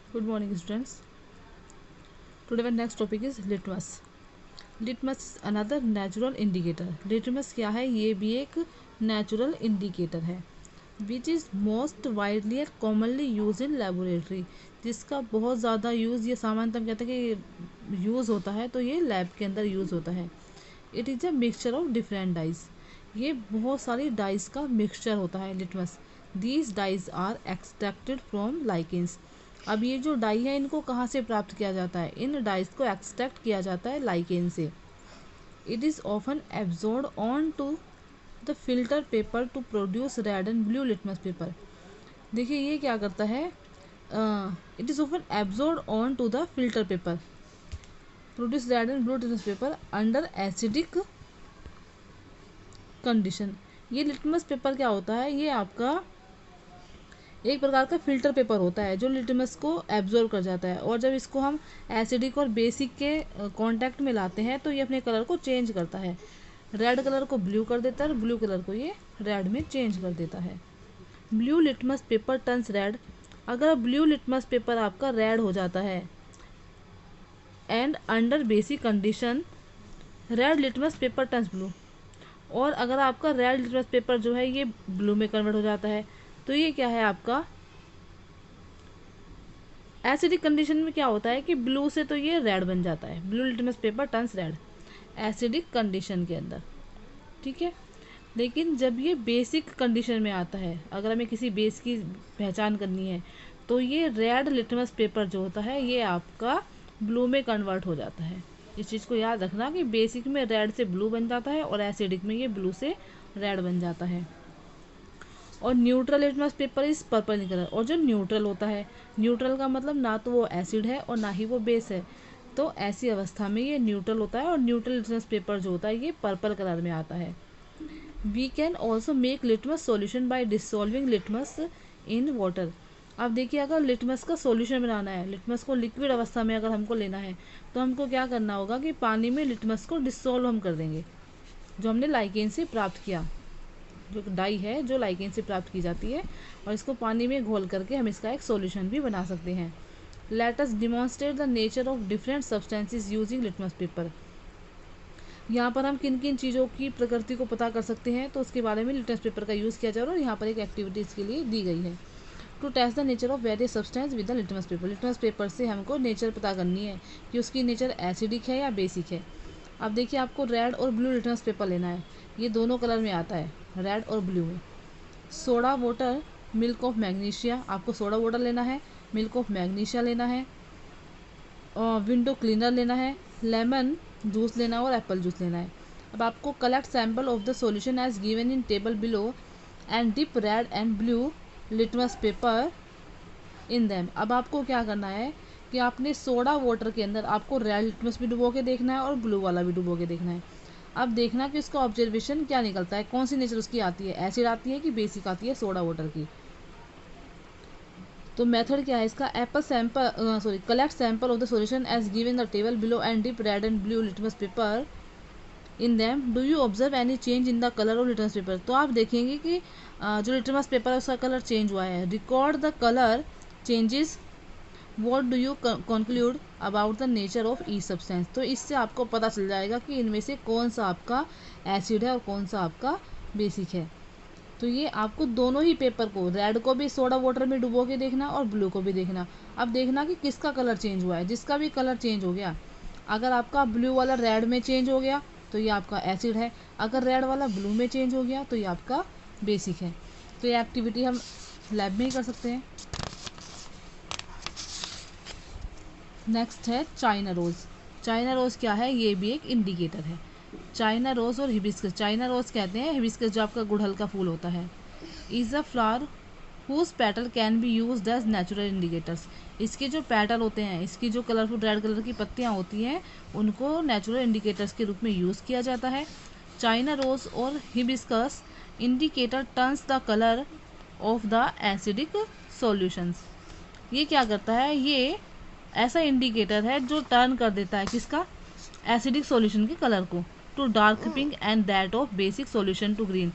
Good morning, students. Today our next topic is litmus. Litmus is another natural indicator. Litmus क्या है? ये भी एक natural indicator है, which is most widely and commonly used in laboratory. जिसका बहुत ज़्यादा यूज़, ये सामान्यतः हम कहते हैं कि यूज़ होता है, तो ये लैब के अंदर यूज़ होता है. It is a mixture of different dyes. ये बहुत सारी डाइज का मिक्सचर होता है litmus. These dyes are extracted from lichens. अब ये जो डाई है इनको कहाँ से प्राप्त किया जाता है? इन डाइज को एक्सट्रैक्ट किया जाता है लाइकेन से. It is often absorb on to the filter paper to produce red and blue litmus paper. देखिए ये क्या करता है, it is often absorb on to the filter paper produce red and blue litmus paper under acidic condition. ये litmus paper क्या होता है? ये आपका एक प्रकार का फिल्टर पेपर होता है जो लिटमस को एब्जॉर्ब कर जाता है, और जब इसको हम एसिडिक और बेसिक के कांटेक्ट में लाते हैं तो ये अपने कलर को चेंज करता है. रेड कलर को ब्लू कर देता है और ब्लू कलर को ये रेड में चेंज कर देता है. Blue litmus paper turns red. अगर ब्लू लिटमस पेपर आपका रेड हो जाता है and under basic condition red litmus paper turns blue. और अगर आपका रेड लिटमस पेपर जो है ये ब्लू में कन्वर्ट हो जाता है, तो ये क्या है आपका एसिडिक कंडीशन में क्या होता है कि ब्लू से तो ये रेड बन जाता है. Blue litmus paper turns red acidic condition के अंदर. ठीक है, लेकिन जब ये बेसिक कंडीशन में आता है, अगर हमें किसी बेस की पहचान करनी है, तो ये रेड लिटमस पेपर जो होता है ये आपका ब्लू में कन्वर्ट हो जाता है. इस चीज़ को याद रखना कि बेसिक में रेड से ब्लू बन जाता है और एसिडिक में ये ब्लू से रेड बन जाता है. और neutral litmus paper is purple in colour. और जो न्यूट्रल होता है, न्यूट्रल का मतलब ना तो वो एसिड है और ना ही वो बेस है, तो ऐसी अवस्था में ये न्यूट्रल होता है. और न्यूट्रल लिटमस पेपर जो होता है ये पर्पल कलर में आता है. We can also make litmus solution by dissolving litmus in water. अब देखिए, अगर लिटमस का सॉल्यूशन बनाना है, लिटमस को लिक्विड अवस्था में अगर हमको लेना है, तो हमको क्या करना होगा कि पानी में लिटमस को डिसॉल्व हम कर देंगे, जो हमने लाइकेन से प्राप्त किया, जो डाई है जो लाइकेन से प्राप्त की जाती है, और इसको पानी में घोल करके हम इसका एक सॉल्यूशन भी बना सकते हैं. Let us demonstrate the nature of different substances using litmus paper. यहाँ पर हम किन किन चीज़ों की प्रकृति को पता कर सकते हैं, तो उसके बारे में लिटमस पेपर का यूज़ किया जा रहा है. और यहाँ पर एक एक्टिविटी इसके लिए दी गई है. To test the nature of various substance with the litmus paper. Litmus paper से हमको नेचर पता करनी है कि उसकी नेचर एसिडिक है या बेसिक है. अब देखिए, आपको रेड और ब्लू लिटमस पेपर लेना है. ये दोनों कलर में आता है, रेड और ब्लू में. Soda water, milk of magnesia. आपको सोडा वाटर लेना है, मिल्क ऑफ मैग्नीशिया लेना है, और विंडो क्लीनर लेना है, लेमन जूस लेना है और एप्पल जूस लेना है. अब आपको collect sample of the solution as given in table below and dip red and blue litmus paper in them. अब आपको क्या करना है कि आपने सोडा वाटर के अंदर आपको रेड लिटमस भी डुबो के देखना है और ब्लू वाला भी डुबो के देखना है. अब देखना कि उसका ऑब्जर्वेशन क्या निकलता है, कौन सी नेचर उसकी आती है, एसिड आती है कि बेसिक आती है सोडा वाटर की. तो मेथड क्या है इसका? Apple sample collect sample of the solution as given the table below and dip red and blue litmus paper in them. Do you observe any change in the colour of litmus paper. तो आप देखेंगे कि जो litmus paper है उसका colour change हुआ है. Record the colour changes. What do you conclude about the nature of each substance. तो इससे आपको पता चल जाएगा कि इनमें से कौन सा आपका एसिड है और कौन सा आपका बेसिक है. तो ये आपको दोनों ही पेपर को, रेड को भी सोडा वाटर में डुबो के देखना और ब्लू को भी देखना. अब देखना कि किसका कलर चेंज हुआ है. जिसका भी कलर चेंज हो गया, अगर आपका ब्लू वाला रेड में चेंज हो गया तो ये आपका एसिड है, अगर रेड वाला ब्लू में चेंज हो गया तो ये आपका बेसिक है. तो ये एक्टिविटी हम लैब में ही कर सकते हैं. नेक्स्ट है चाइना रोज़. चाइना रोज़ क्या है? ये भी एक इंडिकेटर है. चाइना रोज़ और हिबिस्कस. चाइना रोज़ कहते हैं हिबिस्कस जो आपका गुड़हल का फूल होता है. Is a flower whose petal can be used as natural indicators. इसके जो पेटल होते हैं, इसकी जो कलरफुल रेड कलर की पत्तियाँ होती हैं, उनको नेचुरल इंडिकेटर्स के रूप में यूज़ किया जाता है. चाइना रोज़ और hibiscus indicator turns the colour of the acidic solutions. ये क्या करता है? ये ऐसा इंडिकेटर है जो टर्न कर देता है किसका? एसिडिक सॉल्यूशन के कलर को, to dark pink and that of basic solution to green.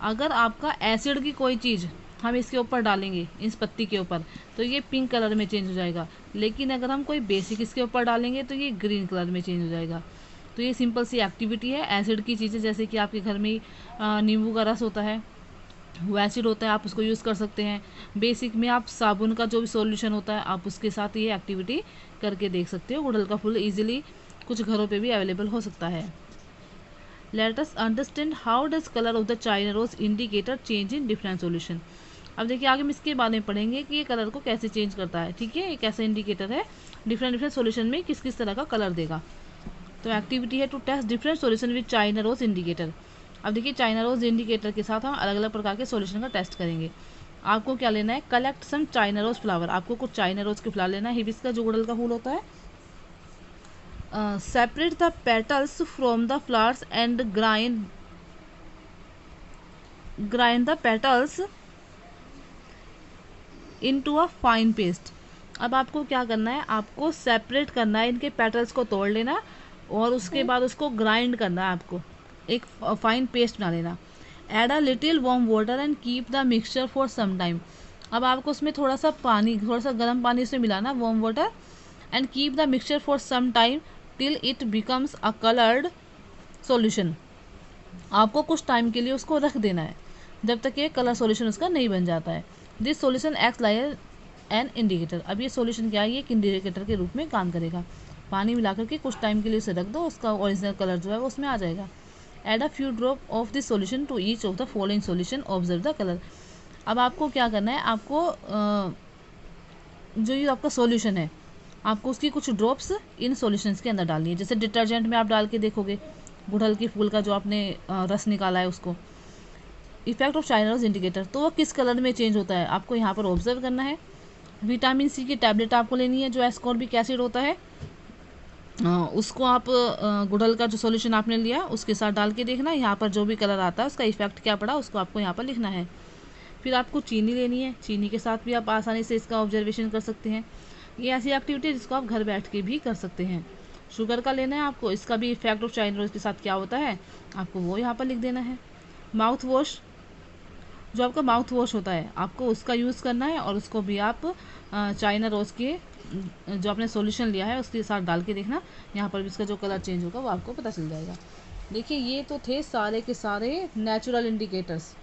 अगर आपका एसिड की कोई चीज़ हम इसके ऊपर डालेंगे, इस पत्ती के ऊपर, तो ये पिंक कलर में चेंज हो जाएगा। लेकिन अगर हम कोई बेसिक इसके ऊपर डालेंगे तो ये ग्रीन कलर में चेंज हो जाएगा। तो ये सिंपल सी एक्टिविटी है। एसिड की चीज़ें जैसे कि आपके घर में नींबू का रस होता है, वो एसिड होता है, आप उसको यूज़ कर सकते हैं। बेसिक में आप साबुन का जो भी सॉल्यूशन होता है आप उसके साथ ये एक्टिविटी करके देख सकते हो। गुड़हल का फूल ईजिली कुछ घरों पे भी अवेलेबल हो सकता है। Let us understand how does colour of the China rose indicator change in different solution. अब देखिए आगे हम इसके बारे में पढ़ेंगे कि ये कलर को कैसे चेंज करता है। ठीक है, एक ऐसा इंडिकेटर है डिफरेंट डिफरेंट सॉल्यूशन में किस किस तरह का कलर देगा। तो एक्टिविटी है to test different solution with China rose indicator. अब देखिए चाइना रोज इंडिकेटर के साथ हम अलग अलग प्रकार के सॉल्यूशन का टेस्ट करेंगे। आपको क्या लेना है, collect some China rose flower. आपको कुछ चाइना रोज के फ्लावर लेना है, हिबिस्कस जो गुड़हल का फूल होता है। Separate the petals from the flowers and grind the petals into a fine paste. अब आपको क्या करना है, आपको सेपरेट करना है, इनके पेटल्स को तोड़ लेना और उसके बाद उसको ग्राइंड करना है, आपको एक फाइन पेस्ट बना लेना। Add a little warm water and keep the mixture for some time. अब आपको उसमें थोड़ा सा गर्म पानी उसमें मिलाना, warm water, and keep the mixture for some time till it becomes a coloured solution. आपको कुछ टाइम के लिए उसको रख देना है जब तक ये कलर सॉल्यूशन उसका नहीं बन जाता है। This solution acts like an indicator. अब ये सॉल्यूशन क्या है, ये एक इंडिकेटर के रूप में काम करेगा। पानी मिलाकर के कुछ टाइम के लिए उसे रख दो, उसका ओरिजिनल कलर जो है वो उसमें आ जाएगा। Add a few drop of this solution to each of the following solution, observe the colour. अब आपको क्या करना है, आपको जो ये आपका सॉल्यूशन है आपको उसकी कुछ ड्रॉप्स इन सॉल्यूशंस के अंदर डालनी है। जैसे डिटर्जेंट में आप डाल के देखोगे गुड़हल के फूल का जो आपने रस निकाला है उसको। Effect of China rose indicator, तो वो किस कलर में चेंज होता है आपको यहाँ पर ऑब्जर्व करना है। विटामिन सी की टैबलेट आपको लेनी है, जो एस्कॉर्बिक एसिड होता है उसको आप गुड़हल का जो सॉल्यूशन आपने लिया उसके साथ डाल के देखना, यहाँ पर जो भी कलर आता है उसका इफेक्ट क्या पड़ा उसको आपको यहाँ पर लिखना है। फिर आपको चीनी लेनी है, चीनी के साथ भी आप आसानी से इसका ऑब्जर्वेशन कर सकते हैं। ये ऐसी एक्टिविटी है जिसको आप घर बैठ के भी कर सकते हैं। शुगर का लेना है आपको, इसका भी इफेक्ट ऑफ चाइना रोज के साथ क्या होता है आपको वो यहाँ पर लिख देना है। माउथ वॉश, जो आपका माउथ वॉश होता है आपको उसका यूज़ करना है और उसको भी आप चाइना रोज के जो आपने सॉल्यूशन लिया है उसके साथ डाल के देखना, यहाँ पर भी इसका जो कलर चेंज होगा वो आपको पता चल जाएगा। देखिए ये तो थे सारे के सारे नेचुरल इंडिकेटर्स।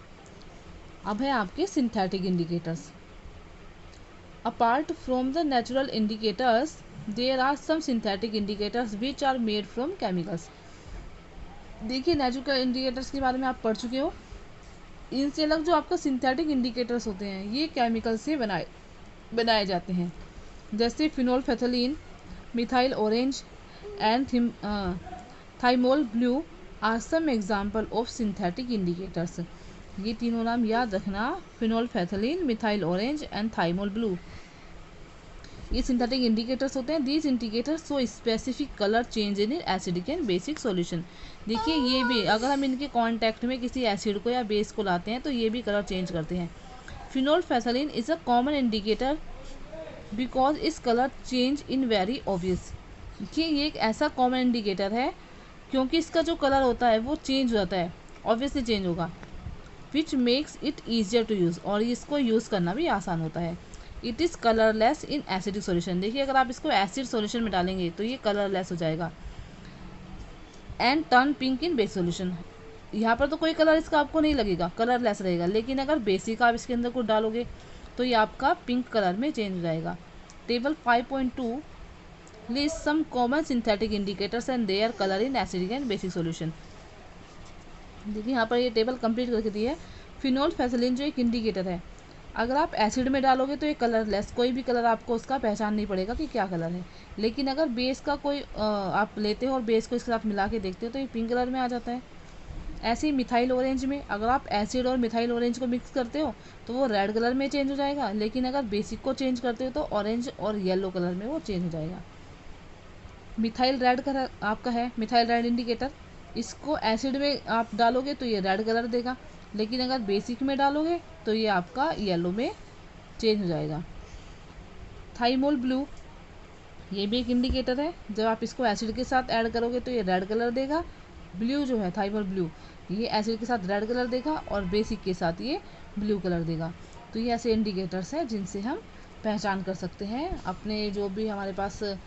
अब है आपके synthetic indicators. Apart from the natural indicators there are some synthetic indicators which are made from chemicals. देखिए नेचुरल इंडिकेटर्स के बारे में आप पढ़ चुके हो। इनसे अलग जो आपका सिंथेटिक इंडिकेटर्स होते हैं ये केमिकल से बनाए जाते हैं। जैसे phenolphthalein, methyl orange and thymol blue are some example of synthetic indicators. ये तीनों नाम याद रखना, phenolphthalein, methyl orange and thymol blue. ये सिंथेटिक इंडिकेटर्स होते हैं। These indicators so specific colour change in acidic and basic solution. देखिए ये भी अगर हम इनके कांटेक्ट में किसी एसिड को या बेस को लाते हैं तो ये भी कलर चेंज करते हैं। Phenolphthalein is a common indicator because is colour change in very obvious. देखिए ये एक ऐसा कॉमन इंडिकेटर है क्योंकि इसका जो कलर होता है वो चेंज हो जाता है, ऑब्वियसली चेंज होगा। Which makes it easier to use, और इसको यूज़ करना भी आसान होता है। It is colourless in acidic solution. देखिए अगर आप इसको एसिड सॉल्यूशन में डालेंगे तो ये कलरलेस हो जाएगा। And turn pink in base solution, यहाँ पर तो कोई कलर इसका आपको नहीं लगेगा, कलरलेस रहेगा। लेकिन अगर बेसिक आप इसके अंदर कुछ डालोगे तो ये आपका पिंक कलर में चेंज हो जाएगा। Table 5.2 list some common synthetic indicators and their colour in acidic and basic solution. देखिए यहाँ पर ये टेबल कंप्लीट करके दी है। फिनोल्फेथलीन जो एक इंडिकेटर है, अगर आप एसिड में डालोगे तो ये कलरलेस, कोई भी कलर आपको उसका पहचान नहीं पड़ेगा कि क्या कलर है। लेकिन अगर बेस का कोई आप लेते हो और बेस को इसके साथ मिला के देखते हो तो ये पिंक कलर में आ जाता है। ऐसे ही मिथाइल ऑरेंज में अगर आप एसिड और मिथाइल ऑरेंज को मिक्स करते हो तो वो रेड कलर में चेंज हो जाएगा। लेकिन अगर बेसिक को चेंज करते हो तो ऑरेंज और येलो कलर में वो चेंज हो जाएगा। मिथाइल रेड कलर आपका है, मिथाइल रेड इंडिकेटर, इसको एसिड में आप डालोगे तो ये रेड कलर देगा। लेकिन अगर बेसिक में डालोगे तो ये आपका येलो में चेंज हो जाएगा। थाइमोल ब्लू, ये भी एक इंडिकेटर है, जब आप इसको एसिड के साथ ऐड करोगे तो ये रेड कलर देगा। ब्लू जो है थाइमोल ब्लू, ये एसिड के साथ रेड कलर देगा और बेसिक के साथ ये ब्लू कलर देगा। तो ये ऐसे इंडिकेटर्स हैं जिनसे हम पहचान कर सकते हैं अपने जो भी हमारे पास चीज़